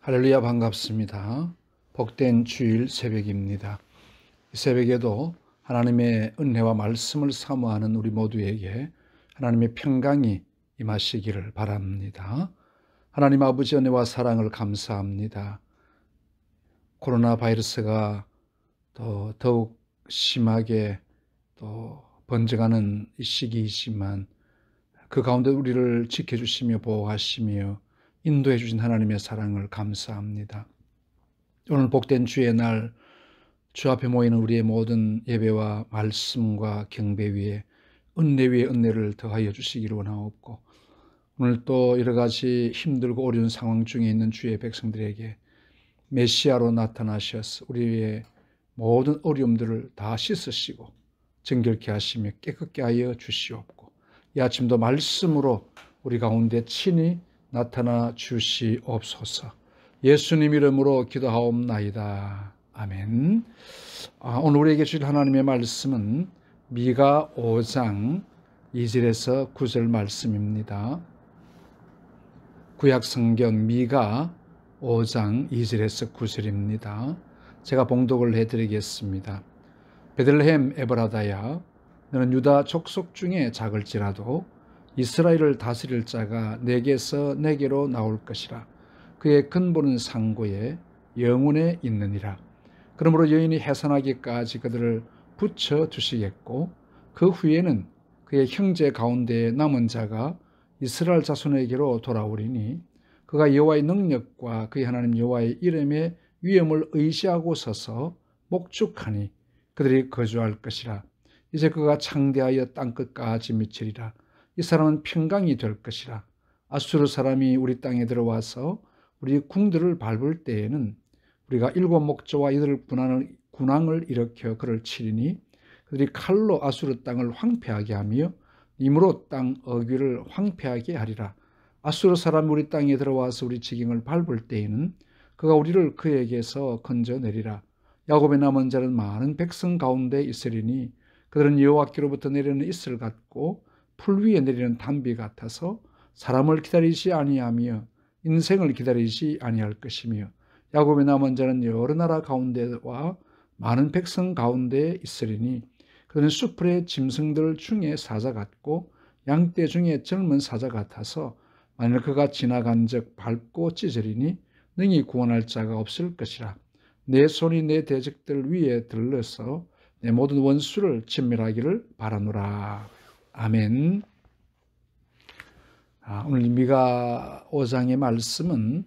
할렐루야, 반갑습니다. 복된 주일 새벽입니다. 이 새벽에도 하나님의 은혜와 말씀을 사모하는 우리 모두에게 하나님의 평강이 임하시기를 바랍니다. 하나님 아버지 은혜와 사랑을 감사합니다. 코로나 바이러스가 더욱 심하게 또 번져가는 이 시기이지만 그 가운데 우리를 지켜주시며 보호하시며 인도해 주신 하나님의 사랑을 감사합니다. 오늘 복된 주의 날 주 앞에 모이는 우리의 모든 예배와 말씀과 경배 위에 은혜 위에 은혜를 더하여 주시기를 원하옵고, 오늘 또 여러 가지 힘들고 어려운 상황 중에 있는 주의 백성들에게 메시아로 나타나셔서 우리의 모든 어려움들을 다 씻으시고 정결케 하시며 깨끗게 하여 주시옵고, 이 아침도 말씀으로 우리 가운데 친히 나타나 주시옵소서. 예수님 이름으로 기도하옵나이다. 아멘. 오늘 우리에게 주실 하나님의 말씀은 미가 5장 2절에서 9절 말씀입니다. 구약성경 미가 5장 2절에서 9절입니다. 제가 봉독을 해드리겠습니다. 베들레헴 에브라다야, 너는 유다 족속 중에 작을지라도 이스라엘을 다스릴 자가 내게서 내게로 나올 것이라. 그의 근본은 상고에 영혼에 있느니라. 그러므로 여인이 해산하기까지 그들을 붙여주시겠고, 그 후에는 그의 형제 가운데 남은 자가 이스라엘 자손에게로 돌아오리니, 그가 여호와의 능력과 그의 하나님 여호와의 이름의 위엄을 의지하고 서서 목축하니 그들이 거주할 것이라. 이제 그가 창대하여 땅끝까지 미치리라. 이 사람은 평강이 될 것이라. 아수르 사람이 우리 땅에 들어와서 우리 궁들을 밟을 때에는 우리가 7 목조와 8 군왕을 일으켜 그를 치리니, 그들이 칼로 아수르 땅을 황폐하게 하며 임으로 땅 어귀를 황폐하게 하리라. 아수르 사람이 우리 땅에 들어와서 우리 지경을 밟을 때에는 그가 우리를 그에게서 건져내리라. 야곱의 남은 자는 많은 백성 가운데 있으리니, 그들은 여호와께로부터 내리는 이슬 같고 풀 위에 내리는 단비 같아서 사람을 기다리지 아니하며 인생을 기다리지 아니할 것이며, 야곱의 남은 자는 여러 나라 가운데와 많은 백성 가운데 있으리니, 그들은 수풀의 짐승들 중에 사자 같고 양떼 중에 젊은 사자 같아서 만일 그가 지나간 적 밟고 찢으리니 능히 구원할 자가 없을 것이라. 내 손이 내 대적들 위에 들러서 내 모든 원수를 진멸하기를 바라노라. 아멘. 오늘 미가 5장의 말씀은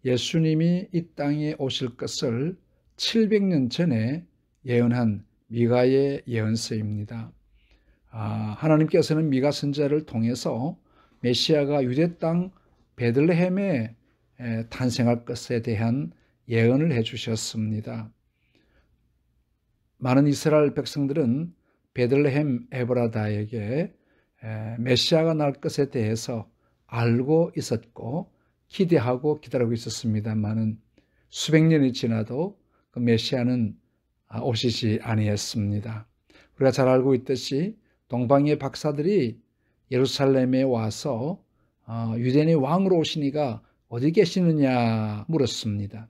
예수님이 이 땅에 오실 것을 700년 전에 예언한 미가의 예언서입니다. 하나님께서는 미가 선지자를 통해서 메시아가 유대 땅 베들레헴에 탄생할 것에 대한 예언을 해주셨습니다. 많은 이스라엘 백성들은 베들레헴 에브라다에게 메시아가 날 것에 대해서 알고 있었고 기대하고 기다리고 있었습니다만은 수백 년이 지나도 그 메시아는 오시지 아니했습니다. 우리가 잘 알고 있듯이 동방의 박사들이 예루살렘에 와서 유대인의 왕으로 오시니가 어디 계시느냐 물었습니다.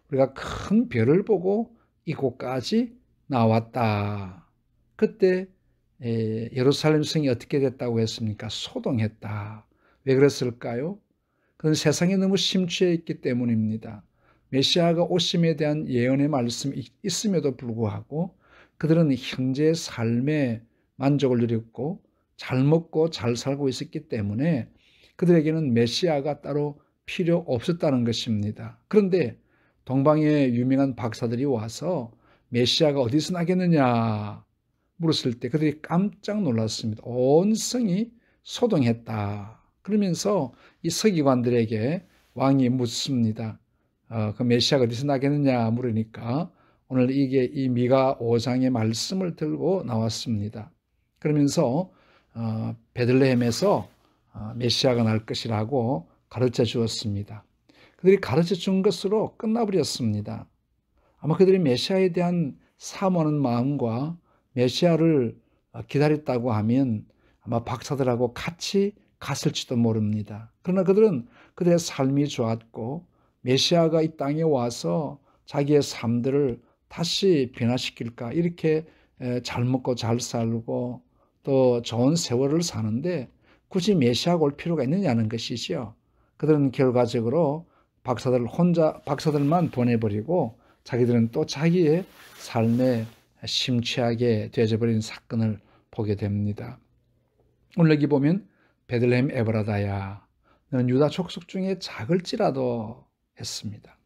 우리가 큰 별을 보고 이곳까지 나왔다. 그때 예루살렘 성이 어떻게 됐다고 했습니까? 소동했다. 왜 그랬을까요? 그건 세상에 너무 심취해 있기 때문입니다. 메시아가 오심에 대한 예언의 말씀이 있음에도 불구하고 그들은 현재의 삶에 만족을 누렸고 잘 먹고 잘 살고 있었기 때문에 그들에게는 메시아가 따로 필요 없었다는 것입니다. 그런데 동방의 유명한 박사들이 와서 메시아가 어디서 나겠느냐 물었을 때 그들이 깜짝 놀랐습니다. 온 성이 소동했다. 그러면서 이 서기관들에게 왕이 묻습니다. 그 메시아가 어디서 나겠느냐 물으니까 오늘 이게 이 미가 5장의 말씀을 들고 나왔습니다. 그러면서 베들레헴에서 메시아가 날 것이라고 가르쳐 주었습니다. 그들이 가르쳐 준 것으로 끝나버렸습니다. 아마 그들이 메시아에 대한 사모하는 마음과 메시아를 기다렸다고 하면 아마 박사들하고 같이 갔을지도 모릅니다. 그러나 그들은 그들의 삶이 좋았고 메시아가 이 땅에 와서 자기의 삶들을 다시 변화시킬까, 이렇게 잘 먹고 잘 살고 또 좋은 세월을 사는데 굳이 메시아가 올 필요가 있느냐는 것이지요. 그들은 결과적으로 박사들만 보내버리고 자기들은 또 자기의 삶에 심취하게 되어버린 사건을 보게 됩니다. 오늘 여기 보면 베들레헴 에브라다야, 너는 유다 족속 중에 작을지라도 했습니다.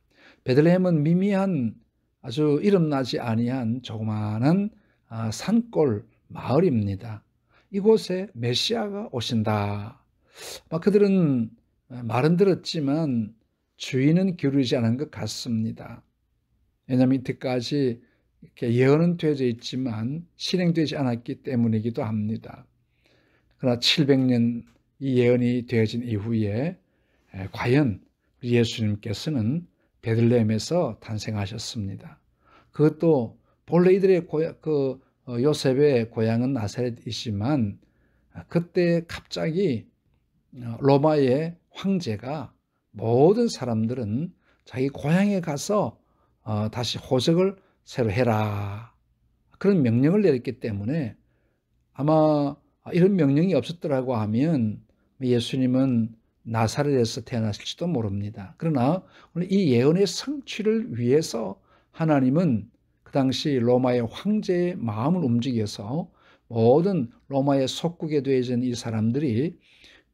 베들레헴은 미미한 아주 이름나지 아니한 조그마한 산골 마을입니다. 이곳에 메시아가 오신다. 그들은 말은 들었지만 주의는 기울이지 않은 것 같습니다. 왜냐하면 이때까지 이렇게 예언은 되어져 있지만 실행되지 않았기 때문이기도 합니다. 그러나 700년 이 예언이 되어진 이후에 과연 예수님께서는 베들레헴에서 탄생하셨습니다. 그것도 본래 이들의 요셉의 고향은 나사렛이지만 그때 갑자기 로마의 황제가 모든 사람들은 자기 고향에 가서 다시 호적을 새로 해라, 그런 명령을 내렸기 때문에 아마 이런 명령이 없었더라고 하면 예수님은 나사렛에서 태어났을지도 모릅니다. 그러나 오늘 이 예언의 성취를 위해서 하나님은 그 당시 로마의 황제의 마음을 움직여서 모든 로마의 속국에 되어진 이 사람들이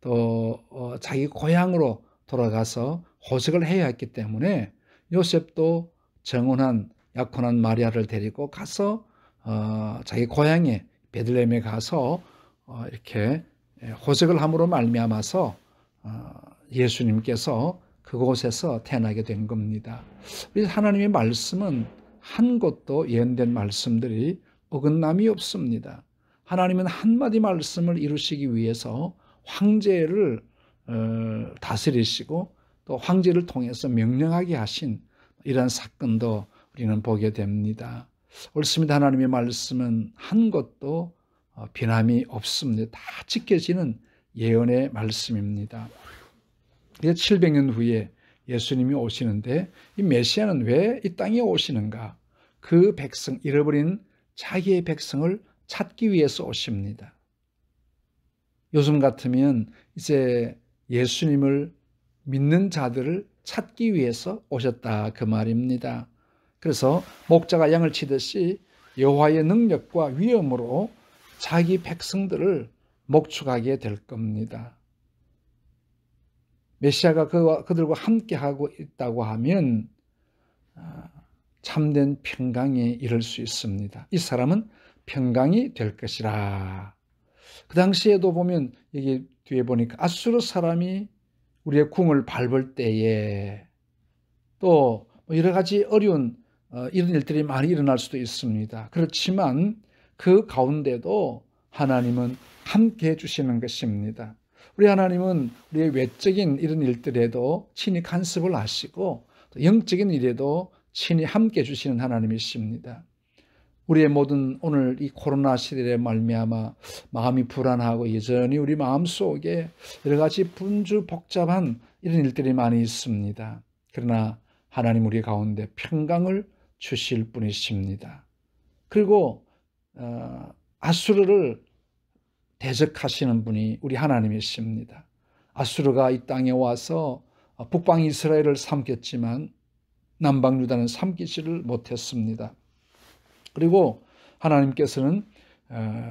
또 자기 고향으로 돌아가서 호적을 해야 했기 때문에 요셉도 정혼한 약혼한 마리아를 데리고 가서 자기 고향에 베들레헴에 가서 이렇게 호적을 함으로 말미암아서 예수님께서 그곳에서 태어나게 된 겁니다. 하나님의 말씀은 한 곳도 예언된 말씀들이 어긋남이 없습니다. 하나님은 한마디 말씀을 이루시기 위해서 황제를 다스리시고 또 황제를 통해서 명령하게 하신 이러한 사건도 우리는 보게 됩니다. 옳습니다. 하나님의 말씀은 한 곳도 변함이 없습니다. 다 지켜지는 예언의 말씀입니다. 700년 후에 예수님이 오시는데 이 메시아는 왜 이 땅에 오시는가? 그 백성, 잃어버린 자기의 백성을 찾기 위해서 오십니다. 요즘 같으면 이제 예수님을 믿는 자들을 찾기 위해서 오셨다, 그 말입니다. 그래서 목자가 양을 치듯이 여호와의 능력과 위엄으로 자기 백성들을 목축하게 될 겁니다. 메시아가 그들과 함께하고 있다고 하면 참된 평강에 이를 수 있습니다. 이 사람은 평강이 될 것이라. 그 당시에도 보면 여기 뒤에 보니까 아수르 사람이 우리의 궁을 밟을 때에 또 여러 가지 어려운 이런 일들이 많이 일어날 수도 있습니다. 그렇지만 그 가운데도 하나님은 함께 해주시는 것입니다. 우리 하나님은 우리의 외적인 이런 일들에도 친히 간섭을 하시고 또 영적인 일에도 친히 함께 해주시는 하나님이십니다. 우리의 모든 오늘 이 코로나 시대에 말미암아 마음이 불안하고 여전히 우리 마음속에 여러 가지 분주 복잡한 이런 일들이 많이 있습니다. 그러나 하나님 우리 가운데 평강을 주실 분이십니다. 그리고 아수르를 대적하시는 분이 우리 하나님이십니다. 아수르가 이 땅에 와서 북방 이스라엘을 삼켰지만 남방 유다는 삼키지를 못했습니다. 그리고 하나님께서는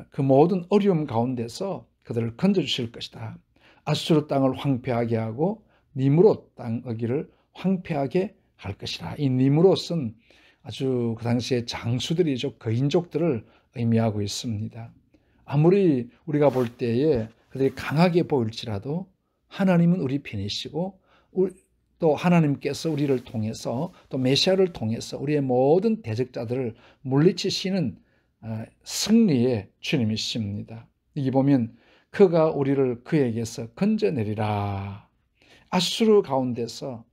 그 모든 어려움 가운데서 그들을 건져주실 것이다. 아수르 땅을 황폐하게 하고 니므롯 땅 어기를 황폐하게 할 것이다. 이 니므롯은 아주 그 당시에 장수들이죠. 거인족들을 의미하고 있습니다. 아무리 우리가 볼 때에 그들이 강하게 보일지라도 하나님은 우리 편이시고 또 하나님께서 우리를 통해서 또 메시아를 통해서 우리의 모든 대적자들을 물리치시는 승리의 주님이십니다. 여기 보면 그가 우리를 그에게서 건져내리라. 아수르 가운데서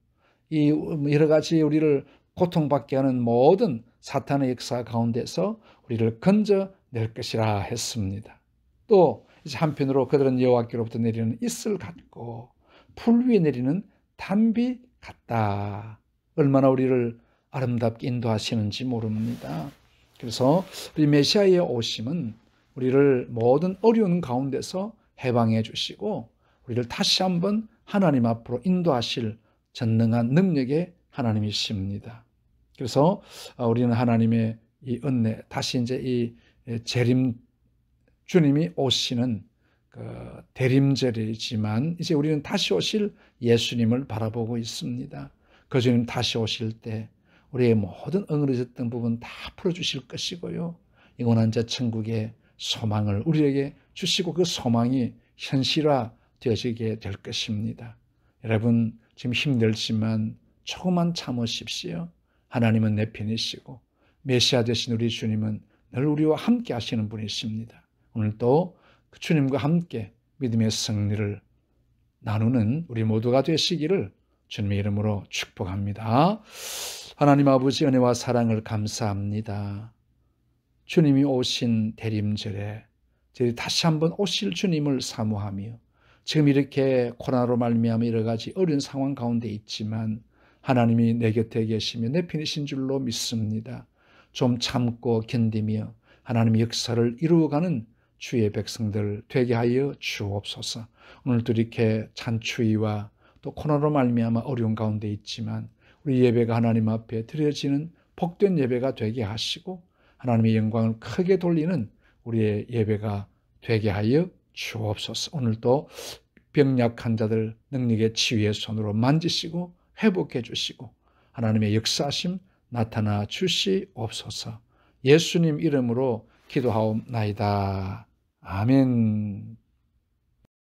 이 여러 가지 우리를 고통받게 하는 모든 사탄의 역사 가운데서 우리를 건져낼 것이라 했습니다. 또 이제 한편으로 그들은 여호와께로부터 내리는 이슬 같고 풀 위에 내리는 단비 같다. 얼마나 우리를 아름답게 인도하시는지 모릅니다. 그래서 우리 메시아의 오심은 우리를 모든 어려운 가운데서 해방해 주시고 우리를 다시 한번 하나님 앞으로 인도하실 전능한 능력의 하나님이십니다. 그래서 우리는 하나님의 이 은혜, 다시 이제 이 재림, 주님이 오시는 그 대림절이지만 이제 우리는 다시 오실 예수님을 바라보고 있습니다. 그 주님 다시 오실 때 우리의 모든 엉그러졌던 부분 다 풀어주실 것이고요. 영원한 자 천국의 소망을 우리에게 주시고 그 소망이 현실화 되어지게 될 것입니다. 여러분 지금 힘들지만 조금만 참으십시오. 하나님은 내 편이시고 메시아 되신 우리 주님은 늘 우리와 함께 하시는 분이십니다. 오늘도 그 주님과 함께 믿음의 승리를 나누는 우리 모두가 되시기를 주님의 이름으로 축복합니다. 하나님 아버지 은혜와 사랑을 감사합니다. 주님이 오신 대림절에 저희 다시 한번 오실 주님을 사모하며 지금 이렇게 코로나로 말미암아 여러 가지 어려운 상황 가운데 있지만 하나님이 내 곁에 계시며 내 편이신 줄로 믿습니다. 좀 참고 견디며 하나님의 역사를 이루어가는 주의 백성들 되게 하여 주옵소서. 오늘도 이렇게 찬추위와 또 코로나로 말미암아 어려운 가운데 있지만 우리 예배가 하나님 앞에 드려지는 복된 예배가 되게 하시고 하나님의 영광을 크게 돌리는 우리의 예배가 되게 하여 주옵소서. 오늘도 병약한 자들 능력의 치유의 손으로 만지시고 회복해 주시고 하나님의 역사하심 나타나 주시옵소서. 예수님 이름으로 기도하옵나이다. 아멘.